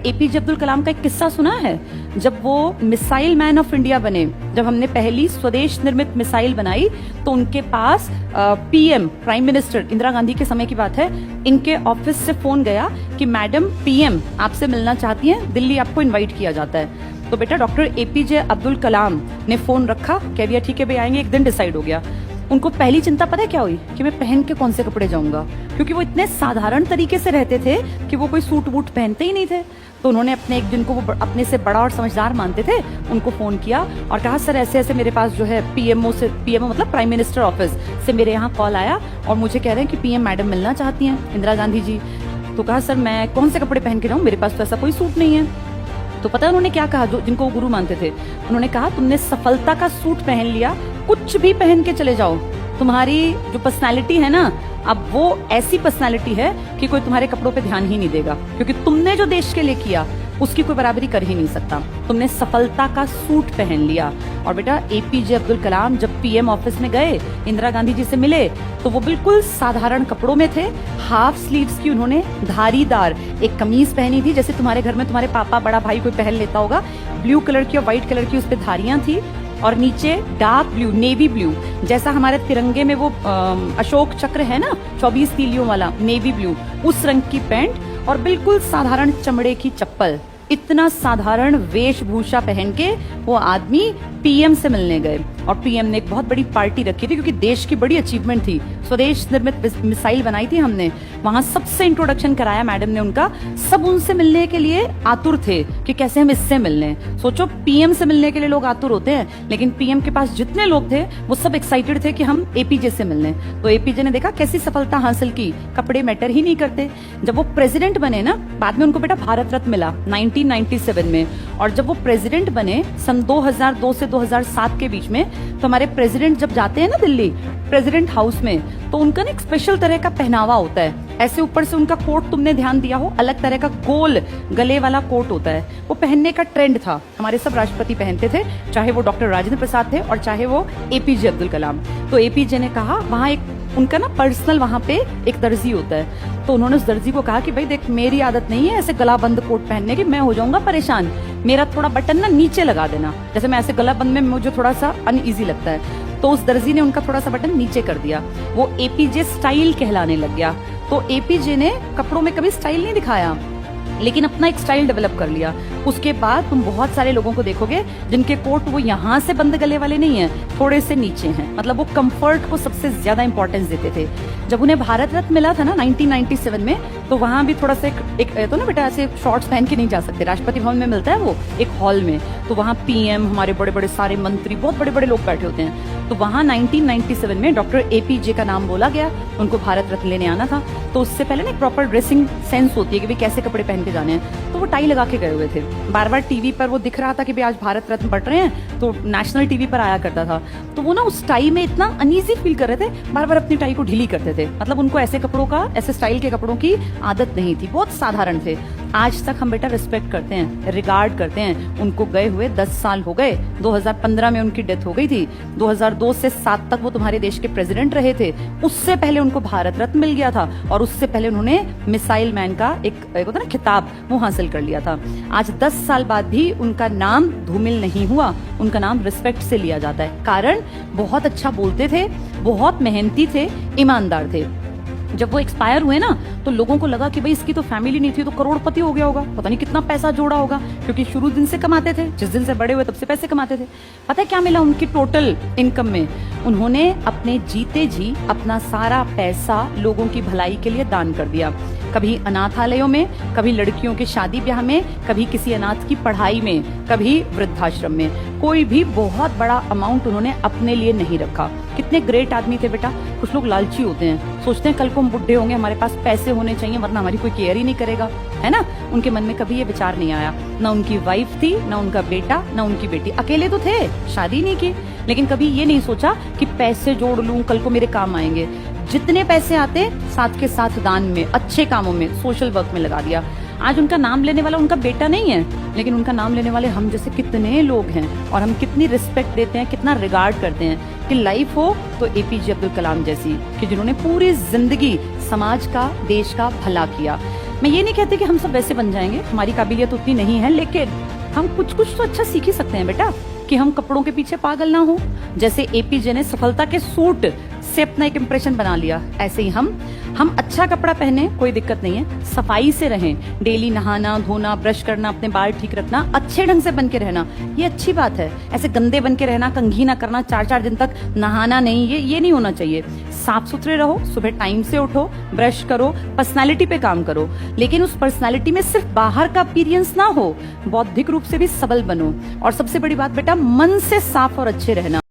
APJ Abdul Kalam का एक किस्सा सुना है? जब वो मिसाइल मैन ऑफ इंडिया बने, जब हमने पहली स्वदेश निर्मित मिसाइल बनाई, तो उनके पास PM, prime minister Indira Gandhi के समय की बात है, इनके ऑफिस से फोन गया कि मैडम पीएम आपसे मिलना चाहती हैं, दिल्ली आपको इनवाइट किया जाता है। तो बेटा डॉक्टर एपीजे अब्दुल कलाम ने फोन रखा, कह दिया ठीक है भाई आएंगे, एक दिन डिसाइड हो गया। उनको पहली चिंता पता है क्या हुई? कि मैं पहन के कौन से कपड़े जाऊंगा, क्योंकि वो इतने साधारण तरीके से रहते थे कि वो कोई सूट वूट पहनते ही नहीं थे। तो उन्होंने अपने एक दिन को वो अपने से बड़ा और समझदार मानते थे, उनको फोन किया और कहा सर ऐसे ऐसे मेरे पास जो है पीएमओ मतलब प्राइम मिनिस्टर ऑफिस से मेरे यहाँ कॉल आया और मुझे कह रहे हैं कि पीएम मैडम मिलना चाहती हैं, इंदिरा गांधी जी। तो कहा सर मैं कौन से कपड़े पहन के जाऊँ, मेरे पास तो ऐसा कोई सूट नहीं है। तो पता है उन्होंने क्या कहा, जो जिनको वो गुरु मानते थे, उन्होंने कहा तुमने सफलता का सूट पहन लिया, कुछ भी पहन के चले जाओ, तुम्हारी जो पर्सनालिटी है ना, अब वो ऐसी पर्सनालिटी है कि कोई तुम्हारे कपड़ों पे ध्यान ही नहीं देगा, क्योंकि तुमने जो देश के लिए किया उसकी कोई बराबरी कर ही नहीं सकता। तुमने सफलता का सूट पहन लिया। और बेटा एपीजे अब्दुल कलाम जब पीएम ऑफिस में गए, इंदिरा गांधी जी से मिले, तो वो बिल्कुल साधारण कपड़ों में थे। हाफ स्लीव्स की उन्होंने धारीदार एक कमीज पहनी थी, जैसे तुम्हारे घर में तुम्हारे पापा बड़ा भाई कोई पहन लेता होगा, ब्लू कलर की और व्हाइट कलर की उस पर धारियां थी, और नीचे डार्क ब्लू, नेवी ब्लू, जैसा हमारे तिरंगे में वो अशोक चक्र है ना 24 तीलियों वाला, नेवी ब्लू, उस रंग की पैंट और बिल्कुल साधारण चमड़े की चप्पल। इतना साधारण वेशभूषा पहन के वो आदमी पीएम से मिलने गए। और पीएम ने एक बहुत बड़ी पार्टी रखी थी, क्योंकि देश की बड़ी अचीवमेंट थी, स्वदेश निर्मित मिसाइल बनाई थी हमने, वहां सबसे इंट्रोडक्शन कराया मैडम ने उनका। सब उनसे मिलने के लिए आतुर थे कि कैसे हम इससे मिलने। सोचो पीएम से मिलने के लिए लोग आतुर होते हैं, लेकिन पीएम के पास जितने लोग थे वो सब एक्साइटेड थे कि हम एपीजे से मिलने। तो एपीजे ने देखा कैसी सफलता हासिल की, कपड़े मैटर ही नहीं करते। जब वो प्रेसिडेंट बने ना, बाद में उनको बेटा भारत रत्न मिला 1997 में। और जब वो प्रेसिडेंट बने सन 2002 से 2007 के बीच में, तो हमारे प्रेसिडेंट जब जाते हैं ना दिल्ली प्रेसिडेंट हाउस में, तो उनका ना एक स्पेशल तरह का पहनावा होता है। ऐसे ऊपर से उनका कोट तुमने ध्यान दिया हो, अलग तरह का गोल गले वाला कोट होता है, वो पहनने का ट्रेंड था। हमारे सब राष्ट्रपति पहनते थे, चाहे वो डॉक्टर राजेंद्र प्रसाद थे और चाहे वो एपीजे अब्दुल कलाम। तो एपीजे ने कहा, वहां एक उनका ना पर्सनल वहां पे एक दर्जी होता है, तो उन्होंने उस दर्जी को कहा कि भाई देख मेरी आदत नहीं है ऐसे गला बंद कोट पहनने की, मैं हो जाऊंगा परेशान, मेरा थोड़ा बटन ना नीचे लगा देना, जैसे मैं ऐसे गला बंद में मुझे थोड़ा सा अनईजी लगता है। तो उस दर्जी ने उनका थोड़ा सा बटन नीचे कर दिया, वो एपीजे स्टाइल कहलाने लग गया। तो एपीजे ने कपड़ों में कभी स्टाइल नहीं दिखाया, लेकिन अपना एक स्टाइल डेवलप कर लिया। उसके बाद तुम बहुत सारे लोगों को देखोगे जिनके कोट वो यहाँ से बंद गले वाले नहीं है, थोड़े से नीचे हैं, मतलब वो कंफर्ट को सबसे ज्यादा इंपॉर्टेंस देते थे। जब उन्हें भारत रत्न मिला था ना 1997 में, तो वहां भी थोड़ा सा एक तो ना बेटा ऐसे शॉर्ट्स पहन के नहीं जा सकते, राष्ट्रपति भवन में मिलता है वो एक हॉल में, तो वहां पीएम, हमारे बड़े बड़े सारे मंत्री, बहुत बड़े बड़े लोग बैठे होते हैं। तो वहां 1997 में डॉक्टर एपीजे का नाम बोला गया, उनको भारत रत्न लेने आना था। तो उससे पहले ना प्रॉपर ड्रेसिंग सेंस होती है कि भाई कैसे कपड़े पहन के जाने हैं, तो वो टाई लगा के गए हुए थे। बार बार टीवी पर वो दिख रहा था कि भाई आज भारत रत्न बट रहे हैं, तो नेशनल टीवी पर आया करता था। तो वो ना उस टाई में इतना अनईजी फील कर रहे थे, बार बार अपनी टाई को ढीली करते थे, मतलब उनको ऐसे कपड़ों का, ऐसे स्टाइल के कपड़ों की आदत नहीं थी, बहुत साधारण थे। आज तक हम बेटा रिस्पेक्ट करते हैं, रिगार्ड करते हैं उनको। गए हुए 10 साल हो गए, 2015 में उनकी डेथ हो गई थी, 2002 से 7 तक वो तुम्हारे देश के प्रेसिडेंट रहे थे, उससे पहले उनको भारत रत्न मिल गया था, और उससे पहले उन्होंने मिसाइल मैन का एक होता ना खिताब, वो हासिल कर लिया था। आज 10 साल बाद भी उनका नाम धूमिल नहीं हुआ, उनका नाम रिस्पेक्ट से लिया जाता है। कारण बहुत अच्छा बोलते थे, बहुत मेहनती थे, ईमानदार थे। जब वो एक्सपायर हुए ना, तो लोगों को लगा कि भाई इसकी तो फैमिली नहीं थी, तो करोड़पति हो गया होगा, पता नहीं कितना पैसा जोड़ा होगा, क्योंकि शुरू दिन से कमाते थे, जिस दिन से बड़े हुए तब से पैसे कमाते थे। पता है क्या मिला उनकी टोटल इनकम में? उन्होंने अपने जीते जी अपना सारा पैसा लोगों की भलाई के लिए दान कर दिया। कभी अनाथालयों में, कभी लड़कियों के शादी ब्याह में, कभी किसी अनाथ की पढ़ाई में, कभी वृद्धाश्रम में। कोई भी बहुत बड़ा अमाउंट उन्होंने अपने लिए नहीं रखा। कितने ग्रेट आदमी थे बेटा। कुछ लोग लालची होते हैं, सोचते हैं कल को हम बुढ़े होंगे, हमारे पास पैसे होने चाहिए वरना हमारी कोई केयर ही नहीं करेगा, है ना। उनके मन में कभी ये विचार नहीं आया। ना उनकी वाइफ थी, ना उनका बेटा, ना उनकी बेटी, अकेले तो थे, शादी नहीं की, लेकिन कभी ये नहीं सोचा कि पैसे जोड़ लूं, कल को मेरे काम आएंगे। जितने पैसे आते साथ के साथ दान में, अच्छे कामों में, सोशल वर्क में लगा दिया। आज उनका नाम लेने वाला उनका बेटा नहीं है, लेकिन उनका नाम लेने वाले हम जैसे कितने लोग हैं, और हम कितनी रिस्पेक्ट देते हैं, कितना रिगार्ड करते हैं। कि लाइफ हो तो एपीजे अब्दुल कलाम जैसी, कि जिन्होंने पूरी जिंदगी समाज का, देश का भला किया। मैं ये नहीं कहती कि हम सब वैसे बन जाएंगे, हमारी काबिलियत उतनी नहीं है, लेकिन हम कुछ कुछ तो अच्छा सीख ही सकते हैं बेटा, कि हम कपड़ों के पीछे पागल ना हो। जैसे एपीजे ने सफलता के सूट से अपना एक इंप्रेशन बना लिया, ऐसे ही हम अच्छा कपड़ा पहने, कोई दिक्कत नहीं है, सफाई से रहें, डेली नहाना धोना, ब्रश करना, अपने बाल ठीक रखना, अच्छे ढंग से बन के रहना, ये अच्छी बात है। ऐसे गंदे बन के रहना, कंघी ना करना, 4-4 दिन तक नहाना नहीं, ये नहीं होना चाहिए। साफ सुथरे रहो, सुबह टाइम से उठो, ब्रश करो, पर्सनालिटी पे काम करो, लेकिन उस पर्सनालिटी में सिर्फ बाहर का अपीयरेंस ना हो, बौद्धिक रूप से भी सबल बनो। और सबसे बड़ी बात बेटा, मन से साफ और अच्छे रहना।